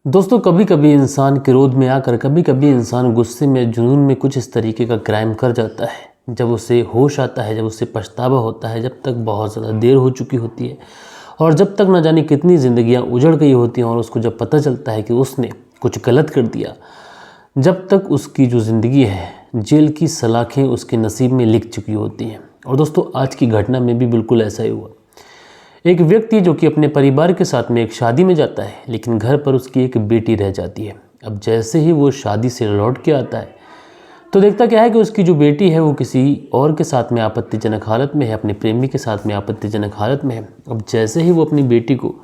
दोस्तों कभी कभी इंसान क्रोध में आकर, कभी कभी इंसान गुस्से में, जुनून में कुछ इस तरीके का क्राइम कर जाता है। जब उसे होश आता है, जब उसे पछतावा होता है, जब तक बहुत ज़्यादा देर हो चुकी होती है और जब तक न जाने कितनी ज़िंदगियां उजड़ गई होती हैं और उसको जब पता चलता है कि उसने कुछ गलत कर दिया, जब तक उसकी जो ज़िंदगी है, जेल की सलाखें उसके नसीब में लिख चुकी होती हैं। और दोस्तों आज की घटना में भी बिल्कुल ऐसा ही हुआ। एक व्यक्ति जो कि अपने परिवार के साथ में एक शादी में जाता है, लेकिन घर पर उसकी एक बेटी रह जाती है। अब जैसे ही वो शादी से लौट के आता है तो देखता क्या है कि उसकी जो बेटी है वो किसी और के साथ में आपत्तिजनक हालत में है, अपने प्रेमी के साथ में आपत्तिजनक हालत में है। अब जैसे ही वो अपनी बेटी को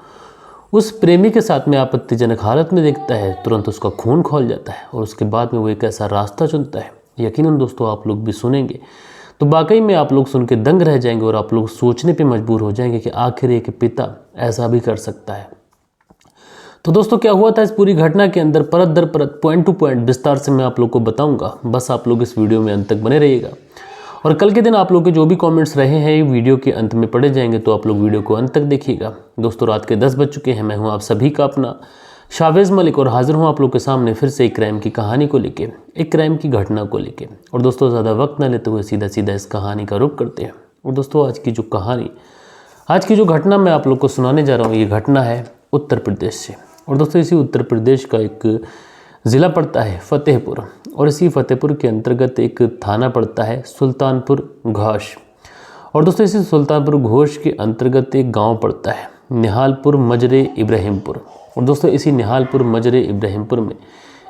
उस प्रेमी के साथ में आपत्तिजनक हालत में देखता है, तुरंत उसका खून खौल जाता है और उसके बाद में वो एक ऐसा रास्ता चुनता है। यकीनन दोस्तों आप लोग भी सुनेंगे तो वाकई में आप लोग सुन के दंग रह जाएंगे और आप लोग सोचने पे मजबूर हो जाएंगे कि आखिर एक पिता ऐसा भी कर सकता है। तो दोस्तों क्या हुआ था इस पूरी घटना के अंदर, परत दर परत, पॉइंट टू पॉइंट विस्तार से मैं आप लोग को बताऊंगा। बस आप लोग इस वीडियो में अंत तक बने रहिएगा और कल के दिन आप लोग के जो भी कमेंट्स रहे हैं ये वीडियो के अंत में पढ़े जाएंगे, तो आप लोग वीडियो को अंत तक देखिएगा। दोस्तों रात के 10 बज चुके हैं। मैं हूँ आप सभी का अपना शावेज़ मलिक और हाजिर हूँ आप लोग के सामने फिर से एक क्राइम की कहानी को लेके, एक क्राइम की घटना को लेके। और दोस्तों ज़्यादा वक्त ना लेते हुए सीधा सीधा इस कहानी का रुख करते हैं। और दोस्तों आज की जो घटना मैं आप लोग को सुनाने जा रहा हूँ, ये घटना है उत्तर प्रदेश से। और दोस्तों इसी उत्तर प्रदेश का एक ज़िला पड़ता है फतेहपुर, और इसी फतेहपुर के अंतर्गत एक थाना पड़ता है सुल्तानपुर घोष। और दोस्तों इसी सुल्तानपुर घोष के अंतर्गत एक गाँव पड़ता है निहालपुर मजरे इब्राहिमपुर। और दोस्तों इसी निहालपुर मजरे इब्राहिमपुर में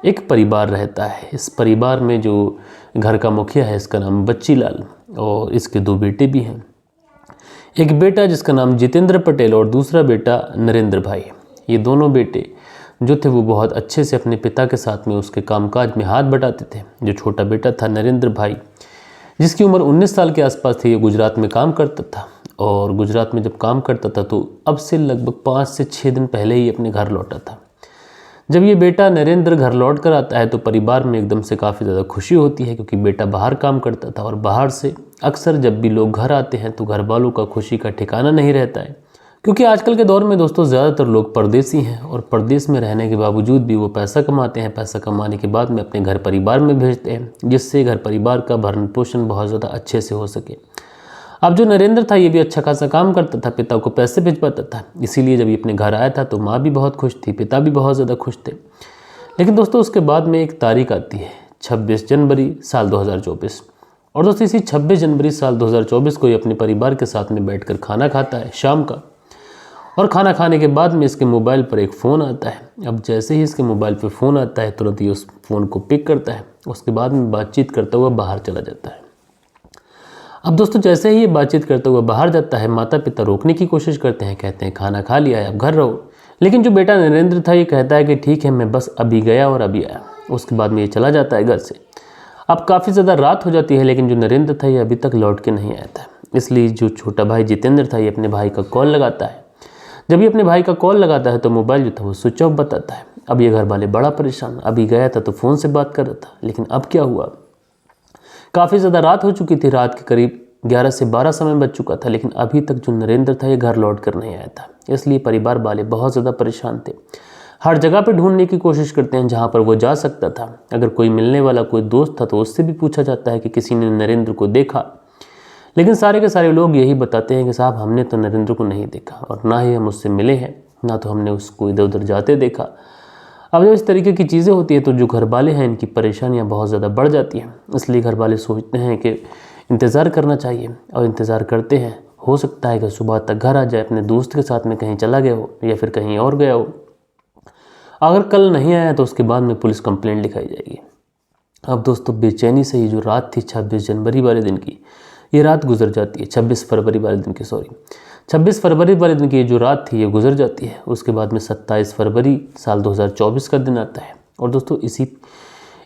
एक परिवार रहता है। इस परिवार में जो घर का मुखिया है इसका नाम बच्ची लाल, और इसके 2 बेटे भी हैं। एक बेटा जिसका नाम जितेंद्र पटेल और दूसरा बेटा नरेंद्र भाई। ये दोनों बेटे जो थे वो बहुत अच्छे से अपने पिता के साथ में उसके कामकाज में हाथ बटाते थे। जो छोटा बेटा था नरेंद्र भाई, जिसकी उम्र 19 साल के आसपास थी, ये गुजरात में काम करता था। और गुजरात में जब काम करता था तो अब से लगभग 5 से 6 दिन पहले ही अपने घर लौटा था। जब ये बेटा नरेंद्र घर लौट कर आता है तो परिवार में एकदम से काफ़ी ज़्यादा खुशी होती है, क्योंकि बेटा बाहर काम करता था और बाहर से अक्सर जब भी लोग घर आते हैं तो घर वालों का खुशी का ठिकाना नहीं रहता है। क्योंकि आजकल के दौर में दोस्तों ज़्यादातर लोग परदेसी हैं और परदेश में रहने के बावजूद भी वो पैसा कमाते हैं। पैसा कमाने के बाद में अपने घर परिवार में भेजते हैं, जिससे घर परिवार का भरण पोषण बहुत ज़्यादा अच्छे से हो सके। अब जो नरेंद्र था ये भी अच्छा खासा काम करता था, पिता को पैसे भिजवाता था। इसीलिए जब ये अपने घर आया था तो माँ भी बहुत खुश थी, पिता भी बहुत ज़्यादा खुश थे। लेकिन दोस्तों उसके बाद में एक तारीख आती है 26 जनवरी साल 2024। और दोस्तों इसी 26 जनवरी साल 2024 को ये अपने परिवार के साथ में बैठकर खाना खाता है शाम का। और खाना खाने के बाद में इसके मोबाइल पर एक फ़ोन आता है। अब जैसे ही इसके मोबाइल पर फ़ोन आता है तुरंत ही उस फ़ोन को पिक करता है। उसके बाद में बातचीत करता हुआ बाहर चला जाता है। अब दोस्तों जैसे ही ये बातचीत करते हुए बाहर जाता है, माता पिता रोकने की कोशिश करते हैं, कहते हैं खाना खा लिया है अब घर रहो। लेकिन जो बेटा नरेंद्र था ये कहता है कि ठीक है मैं बस अभी गया और अभी आया। उसके बाद में ये चला जाता है घर से। अब काफ़ी ज़्यादा रात हो जाती है, लेकिन जो नरेंद्र था ये अभी तक लौट के नहीं आया था। इसलिए जो छोटा भाई जितेंद्र था ये अपने भाई का कॉल लगाता है। जब ये अपने भाई का कॉल लगाता है तो मोबाइल जो था वो स्विच ऑफ बताता है। अब ये घर वाले बड़ा परेशान, अभी गया था तो फ़ोन से बात कर रहा था, लेकिन अब क्या हुआ। काफ़ी ज़्यादा रात हो चुकी थी, रात के करीब 11 से 12 समय बज चुका था, लेकिन अभी तक जो नरेंद्र था ये घर लौट कर नहीं आया था। इसलिए परिवार वाले बहुत ज़्यादा परेशान थे। हर जगह पे ढूंढने की कोशिश करते हैं जहाँ पर वो जा सकता था। अगर कोई मिलने वाला कोई दोस्त था तो उससे भी पूछा जाता है कि किसी ने नरेंद्र को देखा, लेकिन सारे के सारे लोग यही बताते हैं कि साहब हमने तो नरेंद्र को नहीं देखा और ना ही हम उससे मिले हैं, ना तो हमने उसको इधर उधर जाते देखा। अब जब इस तरीके की चीज़ें होती है तो जो घर वाले हैं इनकी परेशानियां बहुत ज़्यादा बढ़ जाती हैं। इसलिए घर वाले सोचते हैं कि इंतज़ार करना चाहिए, और इंतज़ार करते हैं। हो सकता है कि सुबह तक घर आ जाए, अपने दोस्त के साथ में कहीं चला गया हो या फिर कहीं और गया हो। अगर कल नहीं आया तो उसके बाद में पुलिस कंप्लेंट लिखाई जाएगी। अब दोस्तों बेचैनी से ही जो रात थी 26 जनवरी वाले दिन की, ये रात गुजर जाती है। 26 फरवरी वाले दिन की 26 फरवरी वाले दिन की ये जो रात थी ये गुजर जाती है। उसके बाद में 27 फरवरी साल 2024 का दिन आता है। और दोस्तों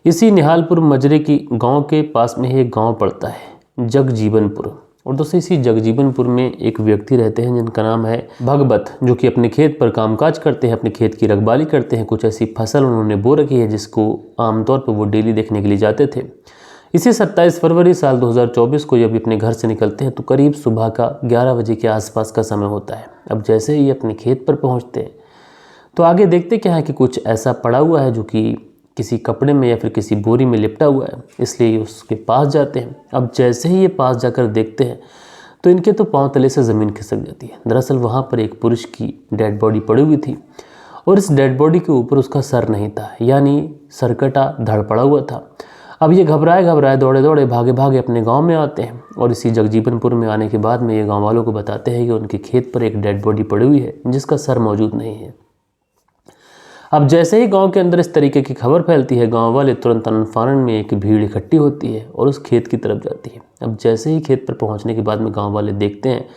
इसी निहालपुर मजरे की गांव के पास में ही एक गांव पड़ता है जगजीवनपुर। और दोस्तों इसी जगजीवनपुर में एक व्यक्ति रहते हैं जिनका नाम है भगवत, जो कि अपने खेत पर कामकाज करते हैं, अपने खेत की रखवाली करते हैं। कुछ ऐसी फसल उन्होंने बो रखी है जिसको आमतौर पर वो डेली देखने के लिए जाते थे। इसी 27 फरवरी साल 2024 को जब अपने घर से निकलते हैं तो करीब सुबह का 11 बजे के आसपास का समय होता है। अब जैसे ही अपने खेत पर पहुंचते हैं तो आगे देखते क्या है कि कुछ ऐसा पड़ा हुआ है जो कि किसी कपड़े में या फिर किसी बोरी में लिपटा हुआ है, इसलिए उसके पास जाते हैं। अब जैसे ही ये पास जाकर देखते हैं तो इनके तो पांव तले से ज़मीन खिसक जाती है। दरअसल वहाँ पर एक पुरुष की डेड बॉडी पड़ी हुई थी और इस डेड बॉडी के ऊपर उसका सर नहीं था, यानी सर कटा धड़ पड़ा हुआ था। अब ये घबराए दौड़े दौड़े भागे भागे अपने गांव में आते हैं और इसी जगजीवनपुर में आने के बाद में ये गांव वालों को बताते हैं कि उनके खेत पर एक डेड बॉडी पड़ी हुई है जिसका सर मौजूद नहीं है। अब जैसे ही गांव के अंदर इस तरीके की खबर फैलती है, गांव वाले तुरंत अनफानन में एक भीड़ इकट्ठी होती है और उस खेत की तरफ जाती है। अब जैसे ही खेत पर पहुंचने के बाद में गांव वाले देखते हैं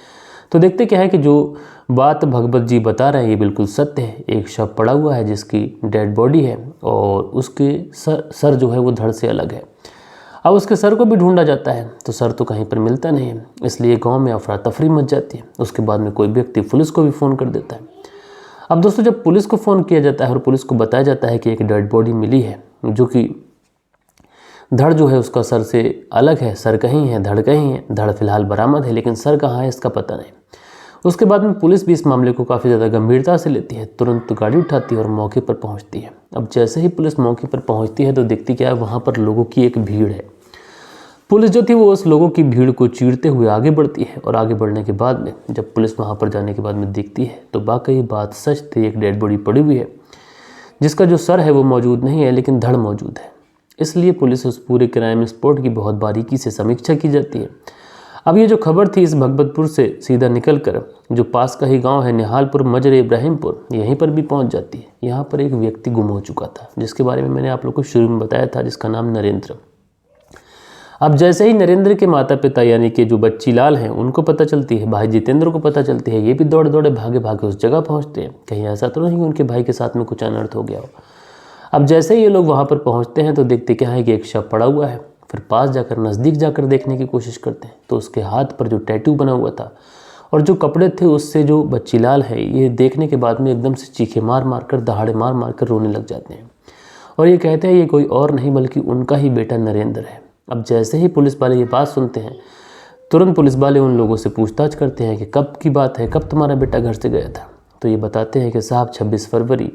तो देखते क्या है कि जो बात भगवत जी बता रहे हैं ये बिल्कुल सत्य है। एक शव पड़ा हुआ है जिसकी डेड बॉडी है और उसके सर जो है वो धड़ से अलग है। अब उसके सर को भी ढूंढा जाता है तो सर तो कहीं पर मिलता नहीं है, इसलिए गांव में अफरा तफरी मच जाती है। उसके बाद में कोई व्यक्ति पुलिस को भी फ़ोन कर देता है। अब दोस्तों जब पुलिस को फ़ोन किया जाता है और पुलिस को बताया जाता है कि एक डेड बॉडी मिली है जो कि धड़ जो है उसका सर से अलग है, सर कहीं है धड़ कहीं है, धड़ फिलहाल बरामद है लेकिन सर कहाँ है इसका पता नहीं। उसके बाद में पुलिस भी इस मामले को काफ़ी ज़्यादा गंभीरता से लेती है, तुरंत गाड़ी उठाती है और मौके पर पहुंचती है। अब जैसे ही पुलिस मौके पर पहुंचती है तो देखती क्या है वहाँ पर लोगों की एक भीड़ है। पुलिस जो थी वो उस लोगों की भीड़ को चीरते हुए आगे बढ़ती है और आगे बढ़ने के बाद में जब पुलिस वहाँ पर जाने के बाद में देखती है तो वाकई बात सच थी, एक डेड बॉडी पड़ी हुई है जिसका जो सर है वो मौजूद नहीं है लेकिन धड़ मौजूद है। इसलिए पुलिस उस पूरे क्राइम स्पॉट की बहुत बारीकी से समीक्षा की जाती है। अब ये जो खबर थी इस भगवतपुर से सीधा निकलकर जो पास का ही गांव है निहालपुर मजरे इब्राहिमपुर, यहीं पर भी पहुंच जाती है। यहाँ पर एक व्यक्ति गुम हो चुका था जिसके बारे में मैंने आप लोग को शुरू में बताया था, जिसका नाम नरेंद्र। अब जैसे ही नरेंद्र के माता पिता यानी कि जो बच्ची लाल हैं उनको पता चलती है, भाई जितेंद्र को पता चलती है, ये भी दौड़े दौड़े भागे भागे उस जगह पहुँचते हैं। कहीं ऐसा तो नहीं उनके भाई के साथ में कुछ अनर्थ हो गया हो। अब जैसे ही ये लोग वहाँ पर पहुँचते हैं तो देखते क्या है कि एक शव पड़ा हुआ है। फिर पास जाकर नज़दीक जाकर देखने की कोशिश करते हैं तो उसके हाथ पर जो टैटू बना हुआ था और जो कपड़े थे उससे जो बच्ची लाल है ये देखने के बाद में एकदम से चीखे मार मार कर दहाड़े मार मार कर रोने लग जाते हैं और ये कहते हैं ये कोई और नहीं बल्कि उनका ही बेटा नरेंद्र है। अब जैसे ही पुलिस वाले ये बात सुनते हैं तुरंत पुलिस वाले उन लोगों से पूछताछ करते हैं कि कब की बात है, कब तुम्हारा बेटा घर से गया था। तो ये बताते हैं कि साहब 26 फरवरी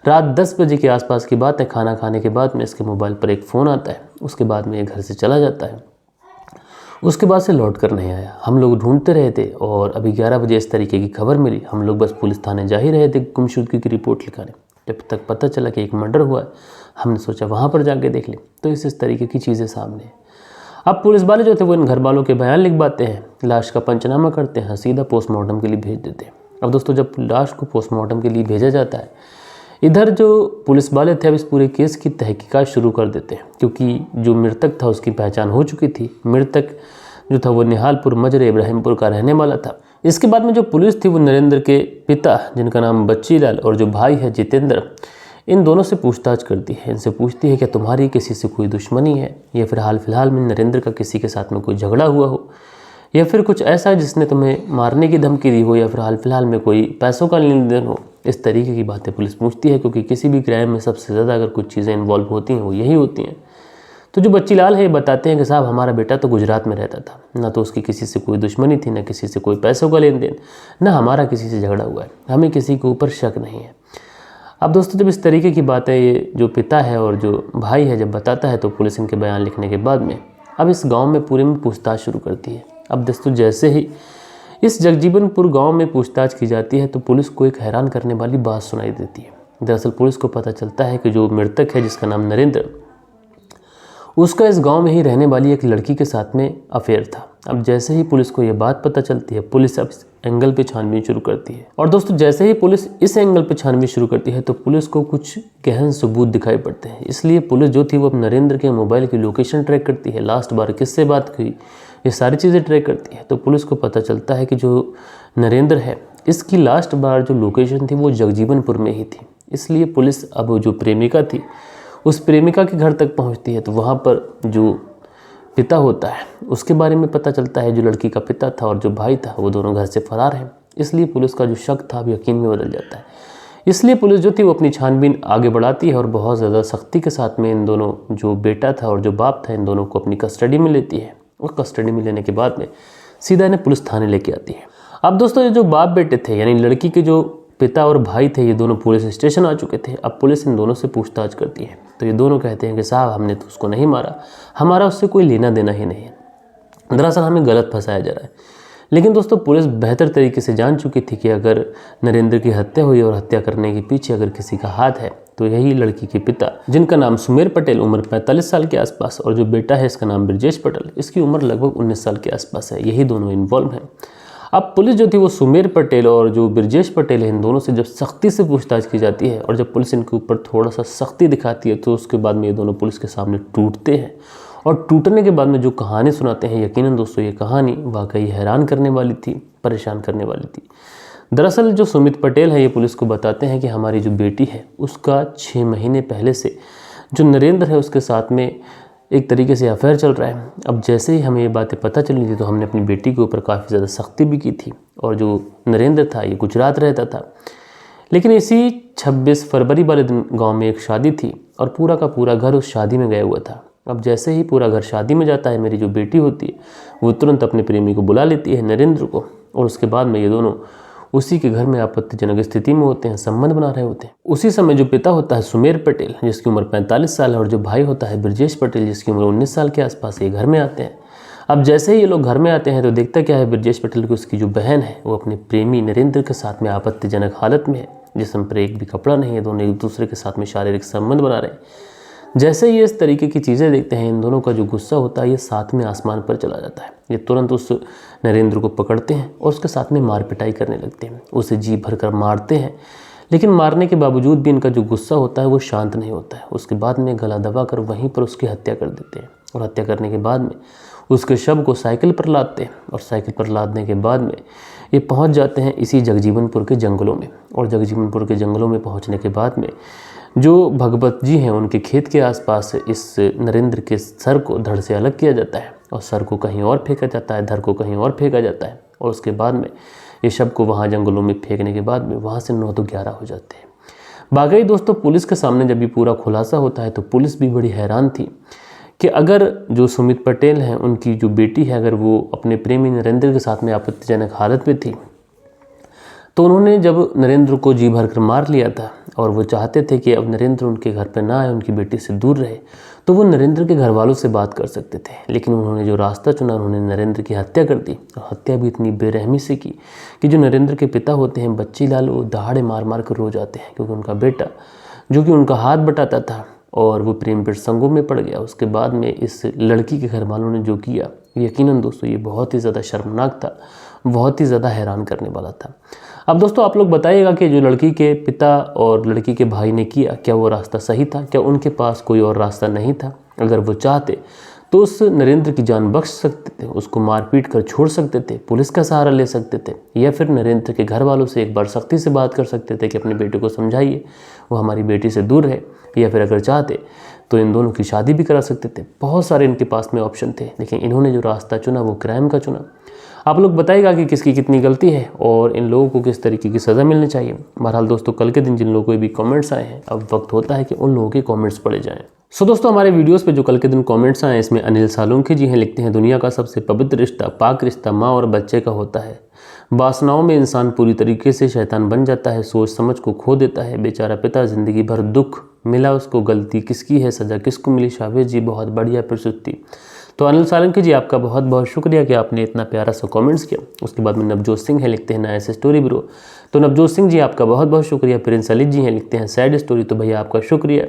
रात 10 बजे के आसपास की बात है। खाना खाने के बाद में इसके मोबाइल पर एक फ़ोन आता है, उसके बाद में ये घर से चला जाता है। उसके बाद से लौट कर नहीं आया। हम लोग ढूंढते रहे थे और अभी 11 बजे इस तरीके की खबर मिली। हम लोग बस पुलिस थाने जा ही रहे थे गुमशुदगी की रिपोर्ट लिखाने, जब तक पता चला कि एक मर्डर हुआ है। हमने सोचा वहाँ पर जाके देख लें तो इस तरीके की चीज़ें सामने हैं। अब पुलिस वाले जो थे वो इन घर वालों के बयान लिखवाते हैं, लाश का पंचनामा करते हैं, सीधा पोस्टमार्टम के लिए भेज देते हैं। अब दोस्तों जब लाश को पोस्टमार्टम के लिए भेजा जाता है इधर जो पुलिस वाले थे अब इस पूरे केस की तहकीकात शुरू कर देते हैं क्योंकि जो मृतक था उसकी पहचान हो चुकी थी। मृतक जो था वो निहालपुर मजरे इब्राहिमपुर का रहने वाला था। इसके बाद में जो पुलिस थी वो नरेंद्र के पिता जिनका नाम बच्ची लाल और जो भाई है जितेंद्र, इन दोनों से पूछताछ करती है। इनसे पूछती है कि तुम्हारी किसी से कोई दुश्मनी है या फिर हाल फिलहाल में नरेंद्र का किसी के साथ में कोई झगड़ा हुआ हो या फिर कुछ ऐसा जिसने तुम्हें मारने की धमकी दी हो या फिर हाल फिलहाल में कोई पैसों का लेन देन हो। इस तरीके की बातें पुलिस पूछती है क्योंकि किसी भी क्राइम में सबसे ज़्यादा अगर कुछ चीज़ें इन्वॉल्व होती हैं वो यही होती हैं। तो जो बच्ची लाल है ये बताते हैं कि साहब हमारा बेटा तो गुजरात में रहता था, ना तो उसकी किसी से कोई दुश्मनी थी, ना किसी से कोई पैसों का लेन देन, ना हमारा किसी से झगड़ा हुआ है, हमें किसी के ऊपर शक नहीं है। अब दोस्तों जब इस तरीके की बातें ये जो पिता है और जो भाई है जब बताता है तो पुलिस इनके बयान लिखने के बाद में अब इस गांव में पूरे में पूछताछ शुरू करती है। अब दोस्तों जैसे ही इस जगजीवनपुर गांव में पूछताछ की जाती है तो पुलिस को एक हैरान करने वाली बात सुनाई देती है। दरअसल पुलिस को पता चलता है कि जो मृतक है जिसका नाम नरेंद्र, उसका इस गांव में ही रहने वाली एक लड़की के साथ में अफेयर था। अब जैसे ही पुलिस को यह बात पता चलती है पुलिस अब इस एंगल पे छानबीन शुरू करती है। और दोस्तों जैसे ही पुलिस इस एंगल पे छानबीन शुरू करती है तो पुलिस को कुछ गहन सबूत दिखाई पड़ते हैं। इसलिए पुलिस जो थी वो अब नरेंद्र के मोबाइल की लोकेशन ट्रैक करती है, लास्ट बार किससे बात हुई, ये सारी चीज़ें ट्रैक करती है। तो पुलिस को पता चलता है कि जो नरेंद्र है इसकी लास्ट बार जो लोकेशन थी वो जगजीवनपुर में ही थी। इसलिए पुलिस अब जो प्रेमिका थी उस प्रेमिका के घर तक पहुंचती है तो वहाँ पर जो पिता होता है उसके बारे में पता चलता है। जो लड़की का पिता था और जो भाई था वो दोनों घर से फरार हैं। इसलिए पुलिस का जो शक था अब यकीन में बदल जाता है। इसलिए पुलिस जो थी वो अपनी छानबीन आगे बढ़ाती है और बहुत ज़्यादा सख्ती के साथ में इन दोनों जो बेटा था और जो बाप था इन दोनों को अपनी कस्टडी में लेती है और कस्टडी में लेने के बाद में सीधा इन्हें पुलिस थाने लेके आती है। अब दोस्तों ये जो बाप बेटे थे यानी लड़की के जो पिता और भाई थे, ये दोनों पुलिस स्टेशन आ चुके थे। अब पुलिस इन दोनों से पूछताछ करती है तो ये दोनों कहते हैं कि साहब हमने तो उसको नहीं मारा, हमारा उससे कोई लेना देना ही नहीं है, दरअसल हमें गलत फंसाया जा रहा है। लेकिन दोस्तों पुलिस बेहतर तरीके से जान चुकी थी कि अगर नरेंद्र की हत्या हुई और हत्या करने के पीछे अगर किसी का हाथ है तो यही लड़की के पिता, जिनका नाम सुमेर पटेल, उम्र 45 साल के आसपास, और जो बेटा है इसका नाम ब्रजेश पटेल, इसकी उम्र लगभग 19 साल के आसपास है, यही दोनों इन्वॉल्व हैं। अब पुलिस जो थी वो सुमेर पटेल और जो ब्रजेश पटेल है इन दोनों से जब सख्ती से पूछताछ की जाती है और जब पुलिस इनके ऊपर थोड़ा सा सख्ती दिखाती है तो उसके बाद में ये दोनों पुलिस के सामने टूटते हैं। और टूटने के बाद में जो कहानी सुनाते हैं, यकीनन दोस्तों ये कहानी वाकई हैरान करने वाली थी, परेशान करने वाली थी। दरअसल जो सुमित पटेल है ये पुलिस को बताते हैं कि हमारी जो बेटी है उसका 6 महीने पहले से जो नरेंद्र है उसके साथ में एक तरीके से अफेयर चल रहा है। अब जैसे ही हमें ये बातें पता चली थी तो हमने अपनी बेटी के ऊपर काफ़ी ज़्यादा सख्ती भी की थी। और जो नरेंद्र था ये गुजरात रहता था, लेकिन इसी 26 फरवरी वाले दिन गांव में एक शादी थी और पूरा का पूरा घर उस शादी में गया हुआ था। अब जैसे ही पूरा घर शादी में जाता है, मेरी जो बेटी होती है वो तुरंत अपने प्रेमी को बुला लेती है, नरेंद्र को, और उसके बाद में ये दोनों उसी के घर में आपत्तिजनक स्थिति में होते हैं, संबंध बना रहे होते हैं। उसी समय जो पिता होता है सुमेर पटेल जिसकी उम्र 45 साल है और जो भाई होता है ब्रजेश पटेल जिसकी उम्र 19 साल के आसपास, ये घर में आते हैं। अब जैसे ही ये लोग घर में आते हैं तो देखता क्या है, ब्रजेश पटेल की उसकी जो बहन है वो अपने प्रेमी नरेंद्र के साथ में आपत्तिजनक हालत में है, जिसम पर एक भी कपड़ा नहीं है, दोनों एक दूसरे के साथ में शारीरिक संबंध बना रहे हैं। जैसे ये इस तरीके की चीज़ें देखते हैं, इन दोनों का जो गुस्सा होता है ये साथ में आसमान पर चला जाता है। ये तुरंत उस नरेंद्र को पकड़ते हैं और उसके साथ में मार पिटाई करने लगते हैं, उसे जी भर कर मारते हैं। लेकिन मारने के बावजूद भी इनका जो गुस्सा होता है वो शांत नहीं होता है। उसके बाद में गला दबा कर वहीं पर उसकी हत्या कर देते हैं और हत्या करने के बाद में उसके शव को साइकिल पर लादते हैं और साइकिल पर लादने के बाद में ये पहुंच जाते हैं इसी जगजीवनपुर के जंगलों में। और जगजीवनपुर के जंगलों में पहुंचने के बाद में जो भगवत जी हैं उनके खेत के आसपास इस नरेंद्र के सर को धड़ से अलग किया जाता है और सर को कहीं और फेंका जाता है, धड़ को कहीं और फेंका जाता है। और उसके बाद में ये शव को वहाँ जंगलों में फेंकने के बाद में वहाँ से 9 तो 11 हो जाते हैं। बाकी दोस्तों पुलिस के सामने जब ये पूरा खुलासा होता है तो पुलिस भी बड़ी हैरान थी कि अगर जो सुमित पटेल हैं उनकी जो बेटी है अगर वो अपने प्रेमी नरेंद्र के साथ में आपत्तिजनक हालत में थी तो उन्होंने जब नरेंद्र को जी भर कर मार लिया था और वो चाहते थे कि अब नरेंद्र उनके घर पर ना आए, उनकी बेटी से दूर रहे, तो वो नरेंद्र के घर वालों से बात कर सकते थे। लेकिन उन्होंने जो रास्ता चुना, उन्होंने नरेंद्र की हत्या कर दी और हत्या भी इतनी बेरहमी से की कि जो नरेंद्र के पिता होते हैं बच्ची लाल वो दहाड़े मार मार कर रो जाते हैं, क्योंकि उनका बेटा जो कि उनका हाथ बटाता था और वो प्रेम प्रसंगों में पड़ गया। उसके बाद में इस लड़की के घर वालों ने जो किया, यकीनन दोस्तों ये बहुत ही ज़्यादा शर्मनाक था, बहुत ही ज़्यादा हैरान करने वाला था। अब दोस्तों आप लोग बताइएगा कि जो लड़की के पिता और लड़की के भाई ने किया, क्या वो रास्ता सही था? क्या उनके पास कोई और रास्ता नहीं था? अगर वो चाहते तो उस नरेंद्र की जान बख्श सकते थे, उसको मार पीट कर छोड़ सकते थे, पुलिस का सहारा ले सकते थे, या फिर नरेंद्र के घर वालों से एक बार सख्ती से बात कर सकते थे कि अपने बेटे को समझाइए वो हमारी बेटी से दूर रहे, या फिर अगर चाहते तो इन दोनों की शादी भी करा सकते थे। बहुत सारे इनके पास में ऑप्शन थे, लेकिन इन्होंने जो रास्ता चुना वो क्राइम का चुना। आप लोग बताइएगा कि किसकी कितनी गलती है और इन लोगों को किस तरीके की सज़ा मिलनी चाहिए। बहरहाल दोस्तों कल के दिन जिन लोगों को भी कमेंट्स आए हैं, अब वक्त होता है कि उन लोगों के कमेंट्स पढ़े जाएं। सो दोस्तों हमारे वीडियोस पे जो कल के दिन कमेंट्स आए इसमें अनिल सालुंखे जी हैं, लिखते हैं दुनिया का सबसे पवित्र रिश्ता पाक रिश्ता माँ और बच्चे का होता है। वासनाओं में इंसान पूरी तरीके से शैतान बन जाता है, सोच समझ को खो देता है। बेचारा पिता जिंदगी भर दुख मिला उसको, गलती किसकी है, सज़ा किसको मिली? शावेद जी बहुत बढ़िया प्रस्तुति। तो अनिल सालुंखे जी आपका बहुत बहुत शुक्रिया कि आपने इतना प्यारा सा कमेंट्स किया। उसके बाद में नवजोत सिंह है, लिखते हैं नया स्टोरी ब्रो। तो नवजोत सिंह जी आपका बहुत बहुत शुक्रिया। प्रिंस अली जी हैं, लिखते हैं सैड स्टोरी, तो भैया आपका शुक्रिया।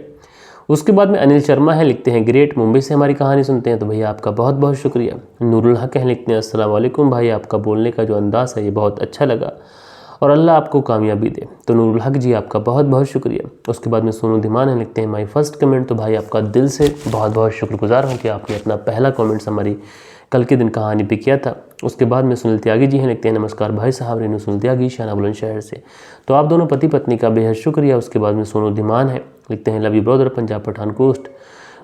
उसके बाद में अनिल शर्मा है, लिखते हैं ग्रेट, मुंबई से हमारी कहानी सुनते हैं, तो भैया आपका बहुत बहुत शुक्रिया। नूरुल हक हैं, लिखते हैं अस्सलाम वालेकुम भाई, आपका बोलने का जो अंदाज़ है ये बहुत अच्छा लगा और अल्लाह आपको कामयाबी दे। तो नूरुल हक जी आपका बहुत बहुत शुक्रिया। उसके बाद में सोनू धीमान है, लिखते हैं माय फर्स्ट कमेंट, तो भाई आपका दिल से बहुत बहुत शुक्रगुजार हूँ कि आपने अपना पहला कमेंट्स हमारी कल के दिन कहानी पे किया था। उसके बाद में सुनील त्यागी जी हैं, लिखते हैं नमस्कार भाई साहब, रेनू सुनील त्यागी शाना बुलंदशहर से, तो आप दोनों पति पत्नी का बेहद शुक्रिया। उसके बाद में सोनू धीमान है, लिखते हैं love you brother, Punjab Pathankot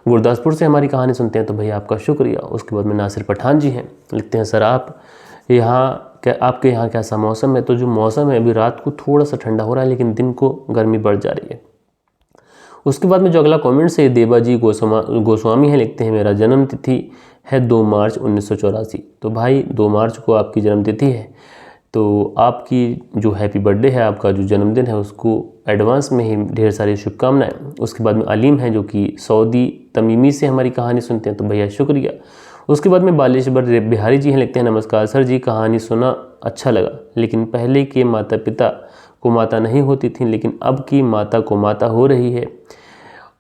Gurdaspur से हमारी कहानी सुनते हैं, तो भैया आपका शुक्रिया। उसके बाद में नासिर पठान जी हैं, लिखते हैं सर आप यहाँ आपके यहाँ कैसा मौसम है? तो जो मौसम है अभी रात को थोड़ा सा ठंडा हो रहा है, लेकिन दिन को गर्मी बढ़ जा रही है। उसके बाद में जो अगला कमेंट है देवाजी गोस्वामी है, लिखते हैं मेरा जन्म तिथि है 2 मार्च 1984, तो भाई 2 मार्च को आपकी जन्म तिथि है, तो आपकी जो हैप्पी बर्थडे है, आपका जो जन्मदिन है, उसको एडवांस में ही ढेर सारी शुभकामनाएं। उसके बाद में अलीम है जो कि सऊदी तमीमी से हमारी कहानी सुनते हैं, तो भैया शुक्रिया। उसके बाद में बालेश्वर बिहारी जी हैं, लिखते हैं नमस्कार सर जी, कहानी सुना अच्छा लगा, लेकिन पहले के माता पिता को माता नहीं होती थी, लेकिन अब की माता को माता हो रही है,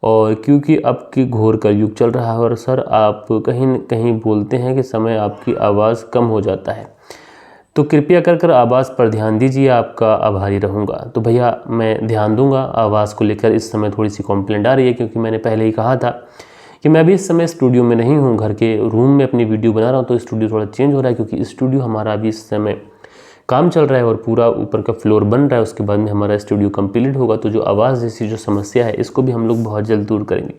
और क्योंकि अब की घोर कलयुग चल रहा है। और सर आप कहीं न कहीं बोलते हैं कि समय आपकी आवाज़ कम हो जाता है, तो कृपया कर आवाज़ पर ध्यान दीजिए, आपका आभारी रहूँगा। तो भैया मैं ध्यान दूंगा। आवाज़ को लेकर इस समय थोड़ी सी कॉम्प्लेंट आ रही है, क्योंकि मैंने पहले ही कहा था कि मैं भी इस समय स्टूडियो में नहीं हूँ, घर के रूम में अपनी वीडियो बना रहा हूँ, तो स्टूडियो थोड़ा चेंज हो रहा है, क्योंकि स्टूडियो हमारा अभी इस समय काम चल रहा है और पूरा ऊपर का फ्लोर बन रहा है। उसके बाद में हमारा स्टूडियो कंप्लीट होगा, तो जो आवाज़ जैसी जो समस्या है, इसको भी हम लोग बहुत जल्द दूर करेंगे।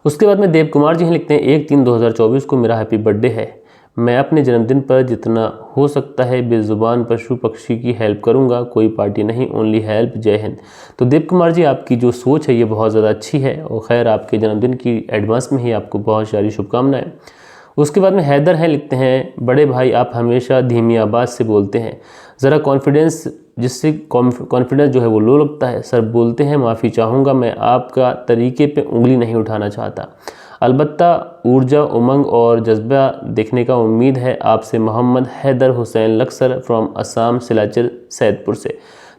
उसके बाद में देव कुमार जी हैं, लिखते हैं 1/3/2024 को मेरा हैप्पी बर्थडे है। मैं अपने जन्मदिन पर जितना हो सकता है बेज़ुबान पशु पक्षी की हेल्प करूंगा, कोई पार्टी नहीं, ओनली हेल्प। जय हिंद। तो देव कुमार जी, आपकी जो सोच है ये बहुत ज़्यादा अच्छी है, और खैर आपके जन्मदिन की एडवांस में ही आपको बहुत सारी शुभकामनाएं। उसके बाद में हैदर हैं, लिखते हैं बड़े भाई आप हमेशा धीमी आवाज़ से बोलते हैं, ज़रा कॉन्फिडेंस, जिससे कॉन्फिडेंस जो है वो लो लगता है। सर बोलते हैं माफ़ी चाहूँगा, मैं आपका तरीके पे उंगली नहीं उठाना चाहता, अलबत्ता ऊर्जा, उमंग और जज्बा देखने का उम्मीद है आपसे। मोहम्मद हैदर हुसैन लक्सर फ्रॉम असम, सिलाचर सैदपुर से।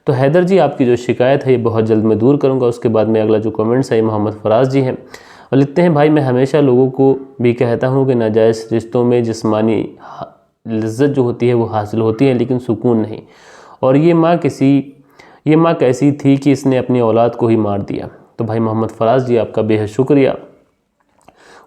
तो हैदर जी, आपकी जो शिकायत है ये बहुत जल्द मैं दूर करूँगा। उसके बाद में अगला जो कमेंट्स है ये मोहम्मद फराज जी हैं, और लिखते हैं भाई मैं हमेशा लोगों को भी कहता हूँ कि नाजायज़ रिश्तों में जिस्मानी लज्जत जो होती है वो हासिल होती है, लेकिन सुकून नहीं। और ये माँ कैसी थी कि इसने अपनी औलाद को ही मार दिया। तो भाई मोहम्मद फराज जी, आपका बेहद शुक्रिया।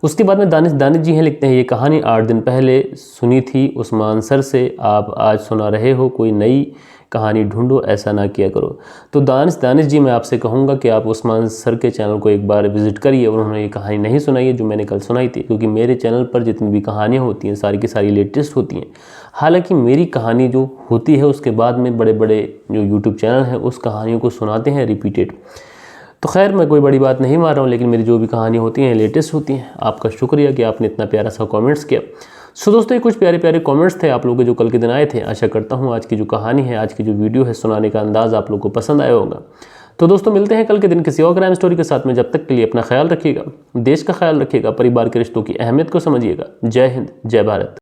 उसके बाद में दानिश जी हैं, लिखते हैं ये कहानी 8 दिन पहले सुनी थी उस्मान सर से, आप आज सुना रहे हो, कोई नई कहानी ढूंढो, ऐसा ना किया करो। तो दानिश जी, मैं आपसे कहूँगा कि आप उस्मान सर के चैनल को एक बार विज़िट करिए, और उन्होंने ये कहानी नहीं सुनाई है जो मैंने कल सुनाई थी, क्योंकि मेरे चैनल पर जितनी भी कहानियाँ होती हैं सारी की सारी लेटेस्ट होती हैं। हालांकि मेरी कहानी जो होती है उसके बाद में बड़े बड़े जो यूट्यूब चैनल हैं उस कहानियों को सुनाते हैं रिपीटेड। तो खैर मैं कोई बड़ी बात नहीं मान रहा हूँ, लेकिन मेरी जो भी कहानी होती हैं लेटेस्ट होती हैं। आपका शुक्रिया कि आपने इतना प्यारा सा कमेंट्स किया। सो दोस्तों, ये कुछ प्यारे प्यारे कमेंट्स थे आप लोगों के जो कल के दिन आए थे। आशा करता हूँ आज की जो कहानी है, आज की जो वीडियो है, सुनाने का अंदाज़ आप लोगों को पसंद आया होगा। तो दोस्तों मिलते हैं कल के दिन किसी और क्राइम स्टोरी के साथ में। जब तक के लिए अपना ख्याल रखिएगा, देश का ख्याल रखिएगा, परिवार के रिश्तों की अहमियत को समझिएगा। जय हिंद, जय भारत।